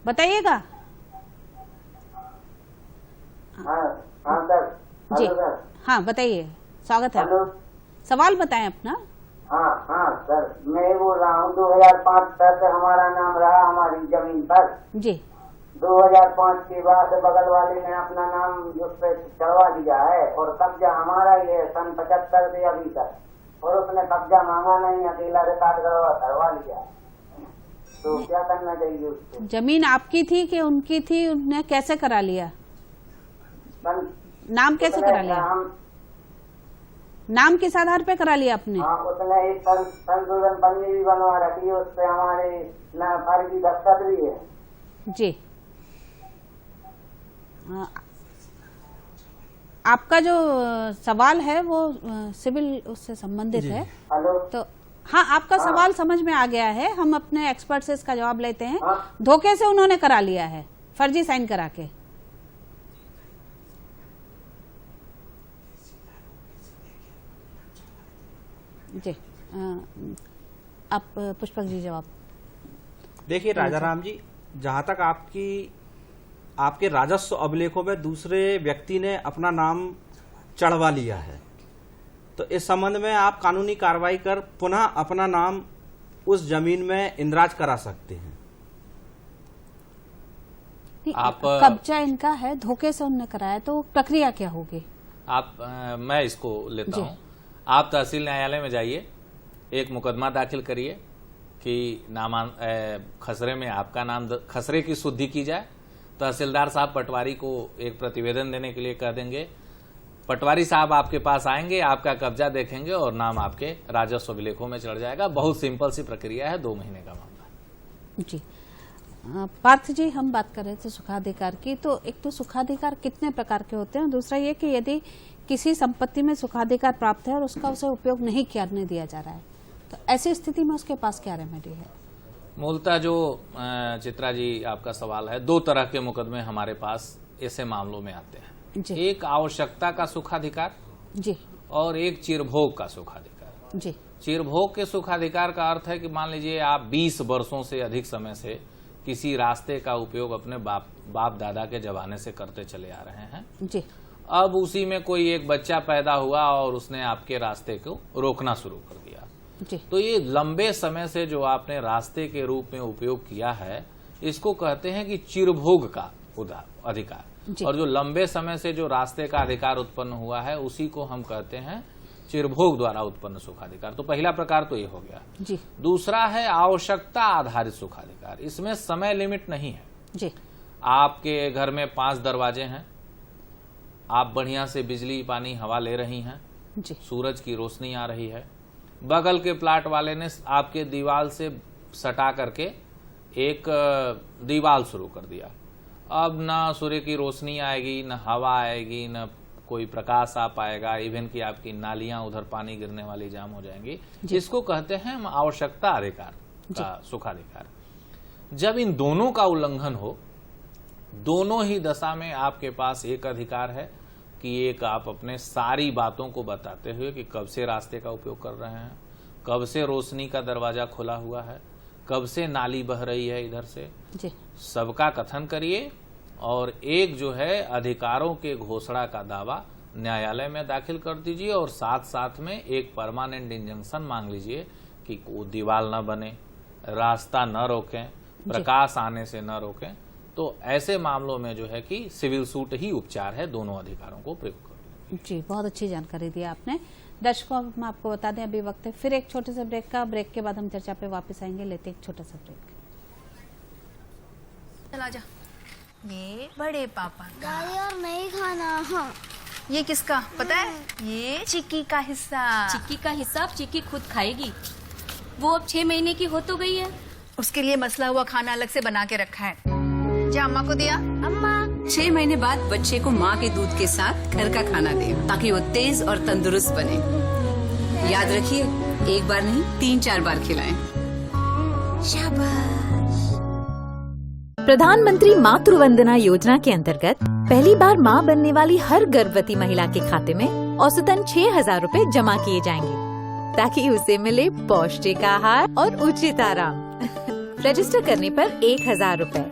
बताइएगा। जी हाँ, बताइए, स्वागत है। सवाल बताएं अपना। हाँ सर, मैं बोल रहा हूँ 2005 तक हमारा नाम रहा हमारी जमीन पर जी। 2005 के बाद बगल वाले ने अपना नाम उस पर चढ़वा दिया है और कब्जा हमारा ही है सन 75 से अभी तक, और उसने कब्जा मांगा नहीं, अकेला रिकॉर्ड करवा लिया। तो क्या करना चाहिए उसको? जमीन आपकी थी कि उनकी थी? उन्हें कैसे करा लिया? नाम कैसे करा लिया? नाम किस आधार पे करा लिया आपने? उसने एक संशोधन पंजी भी बनवा रखी है, उस पे हमारे फर्जी दस्तखत भी है। जी। आपका जो सवाल है वो सिविल उससे संबंधित है। तो हाँ, आपका सवाल समझ में आ गया है। हम अपने एक्सपर्ट से इसका जवाब लेते हैं। धोखे से उन्होंने करा लिया है, फर्जी साइन करा के। जी आप पुष्पक जी जवाब। देखिए राजाराम जी, जहां तक आपके राजस्व अभिलेखों में दूसरे व्यक्ति ने अपना नाम चढ़वा लिया है, तो इस संबंध में आप कानूनी कार्रवाई कर पुनः अपना नाम उस जमीन में इंदराज करा सकते हैं। आप कब्जा इनका है, धोखे से उन्होंने कराया, तो प्रक्रिया क्या होगी? मैं इसको लेता हूँ। आप तहसील न्यायालय में जाइए, एक मुकदमा दाखिल करिए कि खसरे में आपका नाम, खसरे की शुद्धि की जाए। तहसीलदार साहब पटवारी को एक प्रतिवेदन देने के लिए कह देंगे, पटवारी साहब आपके पास आएंगे, आपका कब्जा देखेंगे और नाम आपके राजस्व अभिलेखों में चढ़ जाएगा। बहुत सिंपल सी प्रक्रिया है, 2 महीने का मामला। जी पार्थ जी, हम बात कर रहे थे सुखाधिकार की, तो एक तो सुखाधिकार कितने प्रकार के होते हैं, दूसरा ये कि यदि किसी संपत्ति में सुखाधिकार प्राप्त है और उसका उसे उपयोग नहीं करने दिया जा रहा है, तो ऐसी स्थिति में उसके पास क्या रेमेडी है? मूलतः जो चित्रा जी आपका सवाल है, 2 तरह के मुकदमे हमारे पास ऐसे मामलों में आते हैं। एक आवश्यकता का सुखाधिकार जी, और एक चिरभोग का सुखाधिकार जी। चिरभोग के सुखाधिकार का अर्थ है कि मान लीजिए आप 20 वर्षों से अधिक समय से किसी रास्ते का उपयोग अपने बाप दादा के जमाने से करते चले आ रहे हैं जी। अब उसी में कोई एक बच्चा पैदा हुआ और उसने आपके रास्ते को रोकना शुरू कर दिया जी। तो ये लंबे समय से जो आपने रास्ते के रूप में उपयोग किया है, इसको कहते हैं कि चिरभोग का अधिकार। और जो लंबे समय से जो रास्ते का अधिकार उत्पन्न हुआ है, उसी को हम कहते हैं चिरभोग द्वारा उत्पन्न सुखाधिकार। तो पहला प्रकार तो ये हो गया जी। दूसरा है आवश्यकता आधारित सुखाधिकार। इसमें समय लिमिट नहीं है जी। आपके घर में 5 दरवाजे हैं, आप बढ़िया से बिजली पानी हवा ले रही हैं जी। सूरज की रोशनी आ रही है, बगल के प्लाट वाले ने आपके दीवार से सटा करके एक दीवार शुरू कर दिया। अब ना सूर्य की रोशनी आएगी, न हवा आएगी, न कोई प्रकाश आ पाएगा, इवन कि आपकी नालियां उधर पानी गिरने वाली जाम हो जाएंगी। जिसको कहते हैं हम आवश्यकता अधिकार का सुखाधिकार। जब इन दोनों का उल्लंघन हो, दोनों ही दशा में आपके पास एक अधिकार है कि एक आप अपने सारी बातों को बताते हुए कि कब से रास्ते का उपयोग कर रहे हैं, कब से रोशनी का दरवाजा खुला हुआ है, कब से नाली बह रही है इधर से, सबका कथन करिए। और एक जो है अधिकारों के घोषणा का दावा न्यायालय में दाखिल कर दीजिए और साथ साथ में एक परमानेंट इंजंक्शन मांग लीजिए कि वो दीवार न बने, रास्ता न रोकें, प्रकाश आने से न रोकें। तो ऐसे मामलों में जो है कि सिविल सूट ही उपचार है दोनों अधिकारों को प्रयोग करने। जी, बहुत अच्छी जानकारी दी आपने। दर्शकों, हम आपको बता दें अभी वक्त है फिर एक छोटे से ब्रेक का। ब्रेक के बाद हम चर्चा पे वापस आएंगे। लेते एक छोटा सा ब्रेक। चला जा। ये बड़े पापा का और नहीं खाना। हाँ। ये किसका पता है? ये चिक्की का हिस्सा। चिक्की का हिस्सा अब चिक्की खुद खाएगी। वो अब 6 महीने की हो तो गई है। उसके लिए मसला हुआ खाना अलग से बना के रखा है। जा अम्मा को दिया। अम्मा 6 महीने बाद बच्चे को माँ के दूध के साथ घर का खाना दे, ताकि वो तेज और तंदुरुस्त बने। याद रखिए, एक बार नहीं 3-4 बार खिलाएं। शाबाश। प्रधानमंत्री मातृ वंदना योजना के अंतर्गत पहली बार मां बनने वाली हर गर्भवती महिला के खाते में औसतन 6,000 रुपए जमा किए जाएंगे, ताकि उसे मिले पौष्टिक आहार और उचित आराम। रजिस्टर करने पर 1,000 रुपए,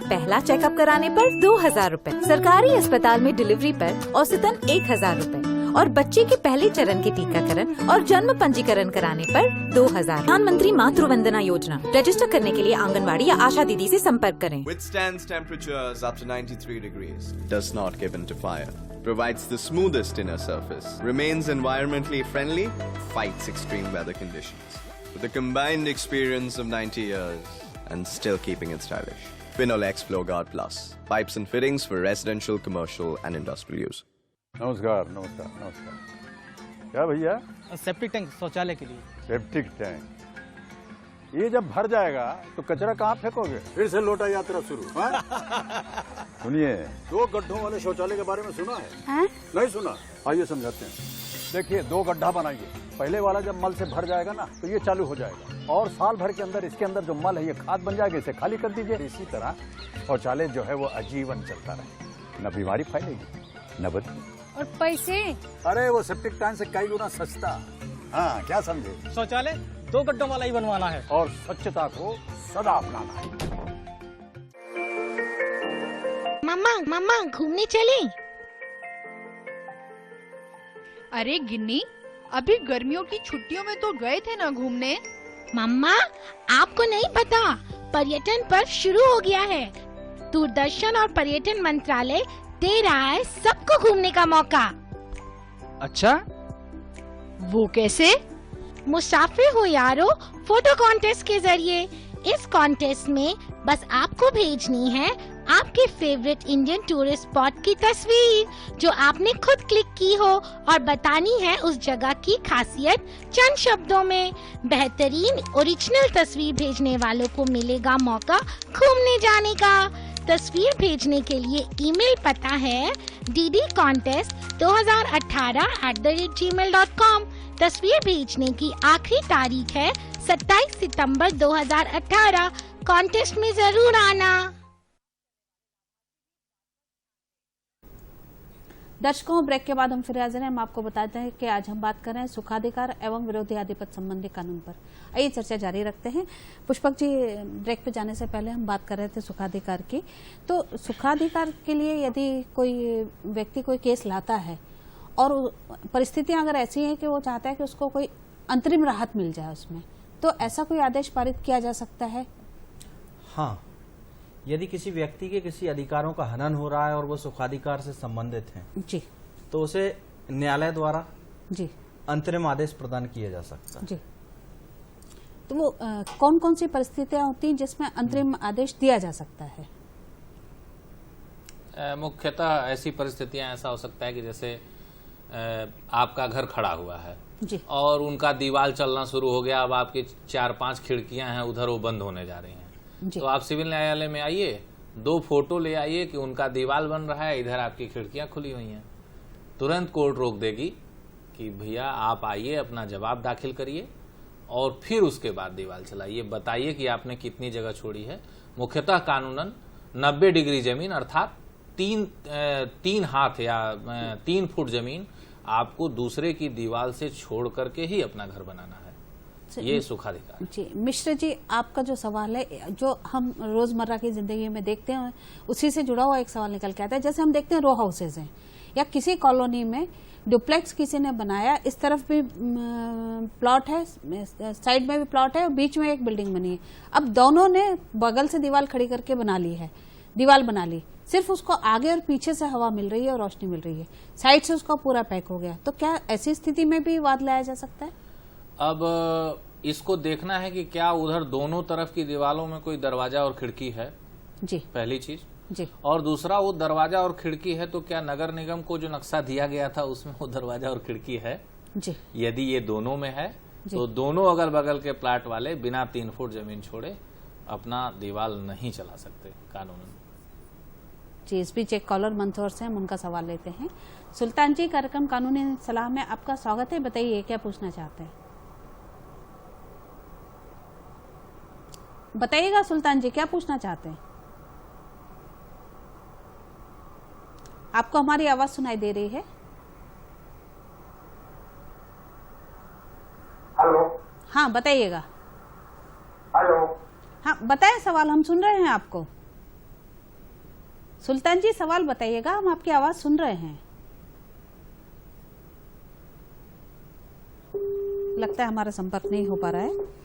पहला चेकअप कराने पर 2,000 रुपए, सरकारी अस्पताल में डिलीवरी पर औसतन 1,000 रुपए और बच्चे के पहले चरण के टीकाकरण और जन्म पंजीकरण कराने पर 2,000। प्रधानमंत्री मातृ वंदना योजना। रजिस्टर करने के लिए आंगनवाड़ी या आशा दीदी से संपर्क करें। Withstands temperatures up to 93 degrees. Does not give in to fire. Provides the smoothest inner surface. Remains environmentally friendly. Fights extreme weather conditions. With a combined experience of 90 years and still keeping it stylish. Finolex FlowGuard Plus. Pipes and fittings for residential, commercial and industrial use. नमस्कार नमस्कार नमस्कार। क्या भैया? Septic tank शौचालय के लिए। Septic tank ये जब भर जाएगा तो कचरा कहाँ फेंकोगे? फिर से लोटा यात्रा शुरू। सुनिए, 2 गड्ढों वाले शौचालय के बारे में सुना है? नहीं सुना? आइए समझाते हैं। देखिए, 2 गड्ढा बनाइए। पहले वाला जब मल से भर जाएगा ना, तो ये चालू हो जाएगा और साल भर के अंदर इसके अंदर जो मल है ये खाद बन जाएगा, इसे खाली कर दीजिए। इसी तरह शौचालय जो है वो आजीवन चलता रहे, न बीमारी फैलेगी न बदबू। और पैसे? अरे वो सेप्टिक टैंक से कई गुना सस्ता। हाँ, क्या समझे? शौचालय 2 गड्ढों वाला ही बनवाना है और स्वच्छता को सदा अपनाना है। मम्मा घूमने चले? अरे गिन्नी, अभी गर्मियों की छुट्टियों में तो गए थे ना घूमने। मम्मा आपको नहीं पता, पर्यटन पर्व शुरू हो गया है। दूरदर्शन और पर्यटन मंत्रालय दे रहा है सबको घूमने का मौका। अच्छा, वो कैसे? मुसाफिर हो यारो फोटो कॉन्टेस्ट के जरिए। इस कॉन्टेस्ट में बस आपको भेजनी है आपके फेवरेट इंडियन टूरिस्ट स्पॉट की तस्वीर जो आपने खुद क्लिक की हो और बतानी है उस जगह की खासियत चंद शब्दों में। बेहतरीन ओरिजिनल तस्वीर भेजने वालों को मिलेगा मौका घूमने जाने का। तस्वीर भेजने के लिए ईमेल पता है ddcontest2018@gmail.com। तस्वीर भेजने की आखिरी तारीख है 27 सितंबर 2018। कॉन्टेस्ट में जरूर आना। दर्शकों, ब्रेक के बाद हम फिर हाजिर हैं। हम आपको बताते हैं कि आज हम बात कर रहे हैं सुखाधिकार एवं विरोधी आधिपत्य संबंधी कानून पर। आइए चर्चा जारी रखते हैं। पुष्पक जी, ब्रेक पे जाने से पहले हम बात कर रहे थे सुखाधिकार की। तो सुखाधिकार के लिए यदि कोई व्यक्ति कोई केस लाता है और परिस्थितियां अगर ऐसी हैं कि वो चाहता है कि उसको कोई अंतरिम राहत मिल जाए उसमें, तो ऐसा कोई आदेश पारित किया जा सकता है? हाँ, यदि किसी व्यक्ति के किसी अधिकारों का हनन हो रहा है और वो सुखाधिकार से संबंधित हैं, जी, तो उसे न्यायालय द्वारा जी अंतरिम आदेश प्रदान किया जा सकता है। जी, तो वो कौन कौन सी परिस्थितियां होती हैं जिसमें अंतरिम आदेश दिया जा सकता है? मुख्यतः ऐसी परिस्थितियां ऐसा हो सकता है कि जैसे आपका घर खड़ा हुआ है जी, और उनका दीवार चलना शुरू हो गया। अब आपकी 4-5 खिड़कियां हैं उधर, वो बंद होने जा रही हैं। तो आप सिविल न्यायालय में आइए, 2 फोटो ले आइए कि उनका दीवार बन रहा है, इधर आपकी खिड़कियां खुली हुई हैं। तुरंत कोर्ट रोक देगी कि भैया आप आइए, अपना जवाब दाखिल करिए और फिर उसके बाद दीवार चलाइए, बताइए कि आपने कितनी जगह छोड़ी है। मुख्यतः कानूनन 90 डिग्री जमीन अर्थात 3 हाथ या 3 फुट जमीन आपको दूसरे की दीवार से छोड़ करके ही अपना घर बनाना है। ये सुखाधिकार। जी, मिश्र जी, आपका जो सवाल है, जो हम रोजमर्रा की जिंदगी में देखते हैं, उसी से जुड़ा हुआ एक सवाल निकल के आता है। जैसे हम देखते हैं रो हाउसेज हैं या किसी कॉलोनी में डुप्लेक्स किसी ने बनाया, इस तरफ भी प्लॉट है, साइड में भी प्लॉट है और बीच में एक बिल्डिंग बनी है। अब दोनों ने बगल से दीवार खड़ी करके बना ली है, दीवार बना ली, सिर्फ उसको आगे और पीछे से हवा मिल रही है और रोशनी मिल रही है, साइड से उसका पूरा पैक हो गया। तो क्या ऐसी स्थिति में भी वाद लाया जा सकता है? अब इसको देखना है कि क्या उधर दोनों तरफ की दीवारों में कोई दरवाजा और खिड़की है, जी, पहली चीज जी। और दूसरा, वो दरवाजा और खिड़की है तो क्या नगर निगम को जो नक्शा दिया गया था उसमें वो दरवाजा और खिड़की है? जी। यदि ये दोनों में है तो दोनों अगल बगल के प्लाट वाले बिना 3 फुट जमीन छोड़े अपना दीवार नहीं चला सकते कानूनन। जी, इस बीच एक कॉलर मंदसौर से हम उनका सवाल लेते हैं। सुल्तान जी, कार्यक्रम कानूनी सलाह में आपका स्वागत है। बताइए क्या पूछना चाहते हैं? बताइएगा सुल्तान जी, क्या पूछना चाहते हैं? आपको हमारी आवाज सुनाई दे रही है? हेलो। हाँ, बताइएगा। हेलो। हाँ, बताएं, सवाल हम सुन रहे हैं आपको। सुल्तान जी, सवाल बताइएगा, हम आपकी आवाज सुन रहे हैं। लगता है हमारा संपर्क नहीं हो पा रहा है।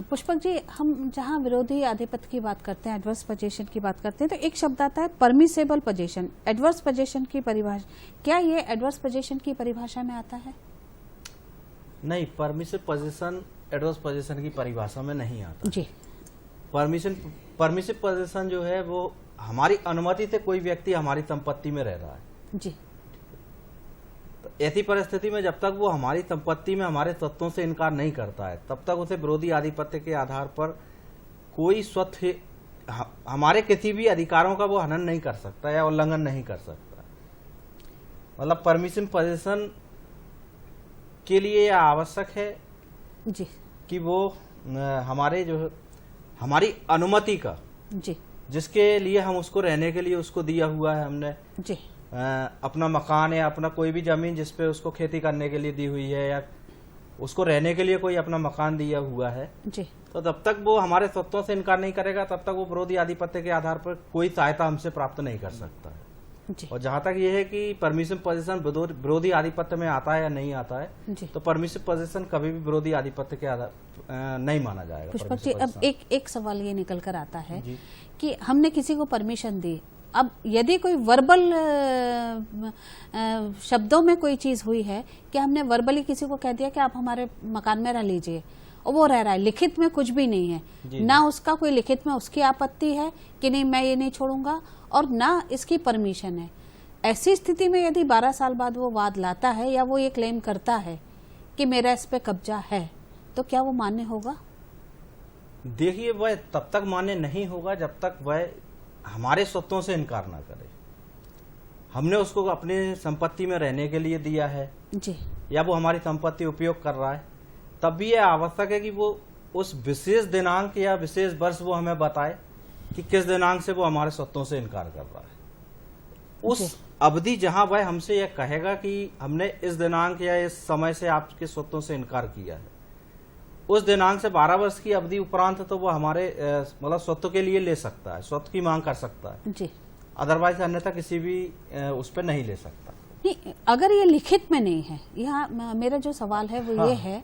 पुष्पक जी, हम जहां विरोधी आधिपत्य की बात करते हैं, एडवर्स पोजीशन की बात करते हैं, तो एक शब्द आता है परमिसेबल पोजीशन। एडवर्स पोजीशन की परिभाषा, क्या ये एडवर्स पोजीशन की परिभाषा में आता है? नहीं, परमिसिव पोजीशन एडवर्स पोजीशन की परिभाषा में नहीं आता जी। परमिसिव पोजीशन जो है वो हमारी अनुमति से कोई व्यक्ति हमारी संपत्ति में रह रहा है जी। तो ऐसी परिस्थिति में जब तक वो हमारी संपत्ति में हमारे स्वत्वों से इनकार नहीं करता है, तब तक उसे विरोधी आधिपत्य के आधार पर कोई स्वत्व, हमारे किसी भी अधिकारों का वो हनन नहीं कर सकता या उल्लंघन नहीं कर सकता। मतलब परमिसिव पोजीशन के लिए यह आवश्यक है जी कि वो हमारे जो हमारी अनुमति का, जी, जिसके लिए हम उसको रहने के लिए उसको दिया हुआ है हमने, जी, अपना मकान या अपना कोई भी जमीन जिसपे उसको खेती करने के लिए दी हुई है या उसको रहने के लिए कोई अपना मकान दिया हुआ है जी, तो तब तक वो हमारे स्वत्वों से इनकार नहीं करेगा, तब तक वो विरोधी आधिपत्य के आधार पर कोई सहायता हमसे प्राप्त नहीं कर सकता है। जी। और जहां तक ये है कि परमिसिव पोजीशन विरोधी आधिपत्य में आता है या नहीं आता है, तो परमिसिव पोजीशन कभी भी विरोधी आधिपत्य के आधार नहीं माना जाएगा। पुष्पक जी, अब एक सवाल ये निकल कर आता है कि हमने किसी को परमिशन दी, अब यदि कोई वर्बल शब्दों में कोई चीज हुई है कि हमने वर्बली किसी को कह दिया कि आप हमारे मकान में रह लीजिए और वो रह रहा है, लिखित में कुछ भी नहीं है, ना उसका कोई लिखित में उसकी आपत्ति है कि नहीं मैं ये नहीं छोड़ूंगा और ना इसकी परमिशन है, ऐसी स्थिति में यदि 12 साल बाद वो वाद लाता है या वो ये क्लेम करता है कि मेरा इस पे कब्जा है, तो क्या वो मान्य होगा? देखिए, वह तब तक मान्य नहीं होगा जब तक वह हमारे स्वत्वों से इनकार ना करे। हमने उसको अपनी संपत्ति में रहने के लिए दिया है जी, या वो हमारी संपत्ति उपयोग कर रहा है, तब भी यह आवश्यक है कि वो उस विशेष दिनांक या विशेष वर्ष वो हमें बताए कि किस दिनांक से वो हमारे स्वत्वों से इनकार कर रहा है। उस अवधि जहां वह हमसे यह कहेगा कि हमने इस दिनांक या इस समय से आपके स्वत्वों से इनकार किया है, उस दिनांक से 12 वर्ष की अवधि उपरांत तो वो हमारे मतलब स्वत्व के लिए ले सकता है, स्वत्व की मांग कर सकता है जी, अदरवाइज अन्यथा किसी भी उस पर नहीं ले सकता। नहीं, अगर ये लिखित में नहीं है, यहाँ मेरा जो सवाल है वो ये है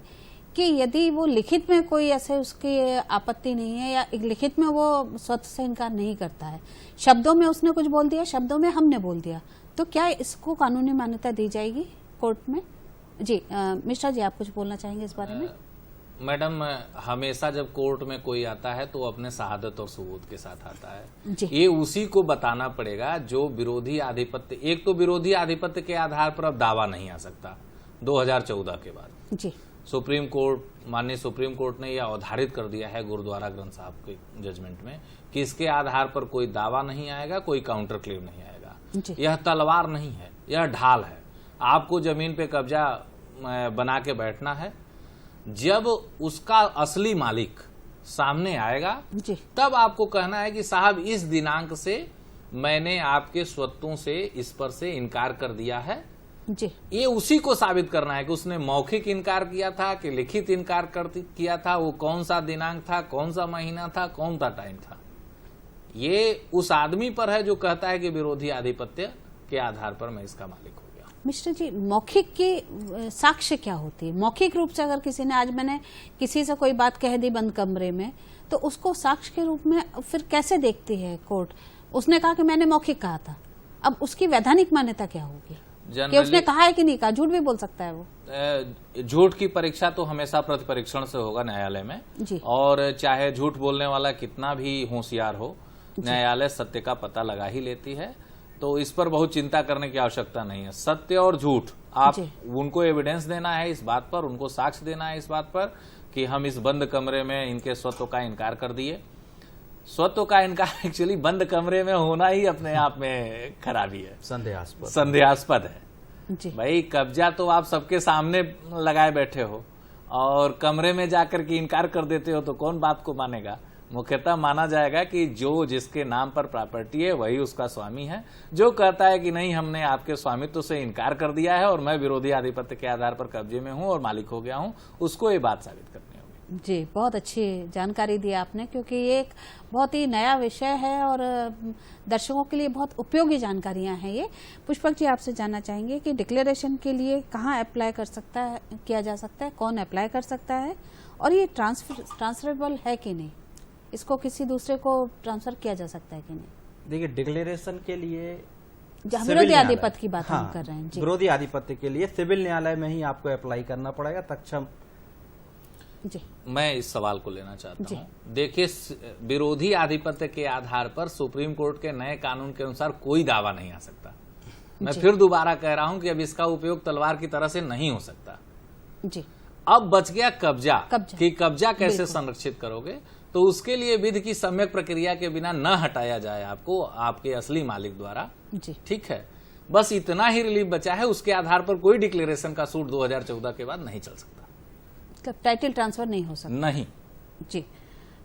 कि यदि वो लिखित में कोई ऐसे उसकी आपत्ति नहीं है या लिखित में वो स्वतः से इनकार नहीं करता है, शब्दों में उसने कुछ बोल दिया, शब्दों में हमने बोल दिया, तो क्या इसको कानूनी मान्यता दी जाएगी कोर्ट में? जी मिश्रा जी, आप कुछ बोलना चाहेंगे इस बारे में? मैडम, हमेशा जब कोर्ट में कोई आता है तो अपने शहादत और सबूत के साथ आता है। जी। ये उसी को बताना पड़ेगा जो विरोधी आधिपत्य, एक तो विरोधी आधिपत्य के आधार पर अब दावा नहीं आ सकता 2014 के बाद। जी। सुप्रीम कोर्ट, माननीय सुप्रीम कोर्ट ने यह अवधारित कर दिया है गुरुद्वारा ग्रंथ साहब के जजमेंट में कि इसके आधार पर कोई दावा नहीं आएगा, कोई काउंटर क्लेम नहीं आएगा। यह तलवार नहीं है, यह ढाल है। आपको जमीन पे कब्जा बना के बैठना है, जब उसका असली मालिक सामने आएगा तब आपको कहना है कि साहब इस दिनांक से मैंने आपके स्वत्वों से इस पर से इनकार कर दिया है। जी। ये उसी को साबित करना है कि उसने मौखिक इनकार किया था कि लिखित इनकार किया था, वो कौन सा दिनांक था, कौन सा महीना था, कौन सा टाइम था। ये उस आदमी पर है जो कहता है कि विरोधी आधिपत्य के आधार पर मैं इसका मालिक हूं। मिश्रा जी, मौखिक की साक्ष्य क्या होती है? मौखिक रूप से अगर किसी ने, आज मैंने किसी से कोई बात कह दी बंद कमरे में, तो उसको साक्ष्य के रूप में फिर कैसे देखती है कोर्ट? उसने कहा कि मैंने मौखिक कहा था, अब उसकी वैधानिक मान्यता क्या होगी कि उसने कहा है कि नहीं कहा? झूठ भी बोल सकता है वो। झूठ की परीक्षा तो हमेशा प्रतिपरीक्षण से होगा न्यायालय में जी। और चाहे झूठ बोलने वाला कितना भी होशियार हो, न्यायालय सत्य का पता लगा ही लेती है, तो इस पर बहुत चिंता करने की आवश्यकता नहीं है। सत्य और झूठ, आप उनको एविडेंस देना है इस बात पर, उनको साक्ष्य देना है इस बात पर कि हम इस बंद कमरे में इनके स्वत्व का इनकार कर दिए। स्वत्व का इनकार एक्चुअली बंद कमरे में होना ही अपने आप में खराबी है, संदेहास्पद है। भाई, कब्जा तो आप सबके सामने लगाए बैठे हो और कमरे में जाकर के इनकार कर देते हो, तो कौन बात को मानेगा? मुख्यतः माना जाएगा कि जो जिसके नाम पर प्रॉपर्टी है वही उसका स्वामी है। जो कहता है कि नहीं हमने आपके स्वामित्व से इनकार कर दिया है और मैं विरोधी आधिपत्य के आधार पर कब्जे में हूं और मालिक हो गया हूं, उसको ये बात साबित करनी होगी। जी, बहुत अच्छी जानकारी दी आपने, क्योंकि ये एक बहुत ही नया विषय है और दर्शकों के लिए बहुत उपयोगी जानकारियां हैं ये। पुष्पक जी, आपसे जानना चाहेंगे कि डिक्लेरेशन के लिए कहाँ अप्लाई कर सकता है, किया जा सकता है, कौन अप्लाई कर सकता है और ये ट्रांसफरेबल है कि नहीं? इसको किसी दूसरे को ट्रांसफर किया जा सकता है कि नहीं? देखिए, डिक्लेरेशन के लिए विरोधी आधिपत्य की बात हम कर रहे हैं जी। विरोधी आधिपत्य के लिए सिविल न्यायालय में ही आपको अप्लाई करना पड़ेगा, तत्क्षण। जी, मैं इस सवाल को लेना चाहता हूं। देखिए, विरोधी आधिपत्य के आधार पर सुप्रीम कोर्ट के नए कानून के अनुसार कोई दावा नहीं आ सकता। मैं फिर दोबारा कह रहा हूं कि अब इसका उपयोग तलवार की तरह से नहीं हो सकता। जी। अब बच गया कब्जा कि कब्जा कैसे संरक्षित करोगे, तो उसके लिए विधि की सम्यक प्रक्रिया के बिना न हटाया जाए आपको आपके असली मालिक द्वारा। ठीक है, बस इतना ही रिलीफ बचा है। उसके आधार पर कोई डिक्लेरेशन का सूट 2014 के बाद नहीं चल सकता। टाइटल ट्रांसफर नहीं हो सकता? नहीं जी,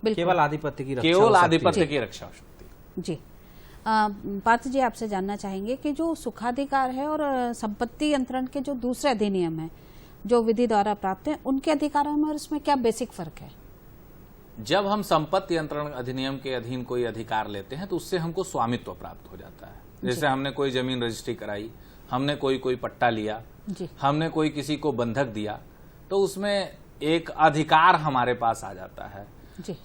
बिल्कुल, केवल आधिपत्य की रक्षा, केवल आधिपत्य की रक्षा हो सकती है। जी, पार्थ जी आपसे जानना चाहेंगे कि जो सुखाधिकार है और संपत्ति यंत्रण के जो दूसरे अधिनियम है जो विधि द्वारा प्राप्त है, उनके अधिकारों में और इसमें क्या बेसिक फर्क है? जब हम संपत्ति यंत्रण अधिनियम के अधीन कोई अधिकार लेते हैं तो उससे हमको स्वामित्व प्राप्त हो जाता है। जैसे हमने कोई जमीन रजिस्ट्री कराई, हमने कोई पट्टा लिया, हमने कोई किसी को बंधक दिया, तो उसमें एक अधिकार हमारे पास आ जाता है।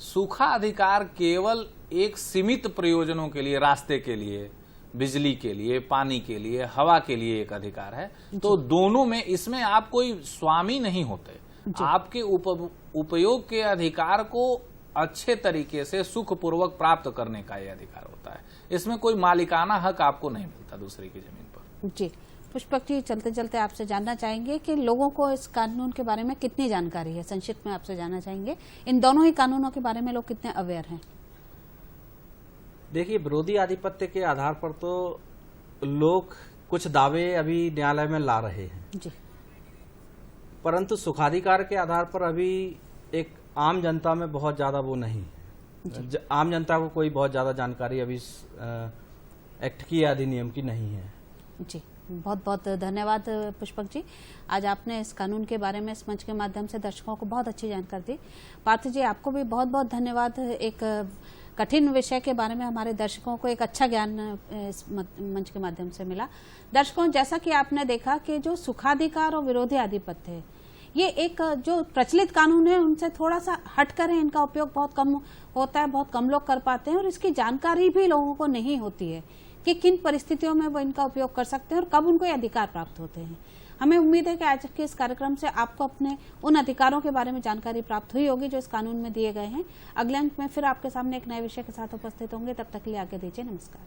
सूखा अधिकार केवल एक सीमित प्रयोजनों के लिए, रास्ते के लिए, बिजली के लिए, पानी के लिए, हवा के लिए एक अधिकार है। तो दोनों में, इसमें आप कोई स्वामी नहीं होते, आपके उपयोग के अधिकार को अच्छे तरीके से सुखपूर्वक प्राप्त करने का यह अधिकार होता है। इसमें कोई मालिकाना हक आपको नहीं मिलता दूसरे की जमीन पर। जी पुष्पक जी, चलते चलते आपसे जानना चाहेंगे कि लोगों को इस कानून के बारे में कितनी जानकारी है? संक्षिप्त में आपसे जानना चाहेंगे इन दोनों ही कानूनों के बारे में लोग कितने अवेयर हैं? देखिए, विरोधी आधिपत्य के आधार पर तो लोग कुछ दावे अभी न्यायालय में ला रहे हैं जी, परंतु सुखाधिकार के आधार पर अभी एक आम जनता में बहुत ज्यादा वो नहीं, आम जनता को कोई बहुत ज्यादा जानकारी अभी एक्ट की अधिनियम की नहीं है। जी, बहुत बहुत धन्यवाद पुष्पक जी, आज आपने इस कानून के बारे में इस मंच के माध्यम से दर्शकों को बहुत अच्छी जानकारी दी। पार्थ जी, आपको भी बहुत बहुत धन्यवाद। एक कठिन विषय के बारे में हमारे दर्शकों को एक अच्छा ज्ञान इस मंच के माध्यम से मिला। दर्शकों, जैसा कि आपने देखा कि जो सुखाधिकार और विरोधी आधिपत्य है, ये एक जो प्रचलित कानून है उनसे थोड़ा सा हटकर है, इनका उपयोग बहुत कम होता है, बहुत कम लोग कर पाते हैं और इसकी जानकारी भी लोगों को नहीं होती है कि किन परिस्थितियों में वो इनका उपयोग कर सकते हैं और कब उनको ये अधिकार प्राप्त होते हैं। हमें उम्मीद है कि आज के इस कार्यक्रम से आपको अपने उन अधिकारों के बारे में जानकारी प्राप्त हुई होगी जो इस कानून में दिए गए हैं। अगले अंक में फिर आपके सामने एक नए विषय के साथ उपस्थित होंगे, तब तक के लिए आगे दीजिए, नमस्कार।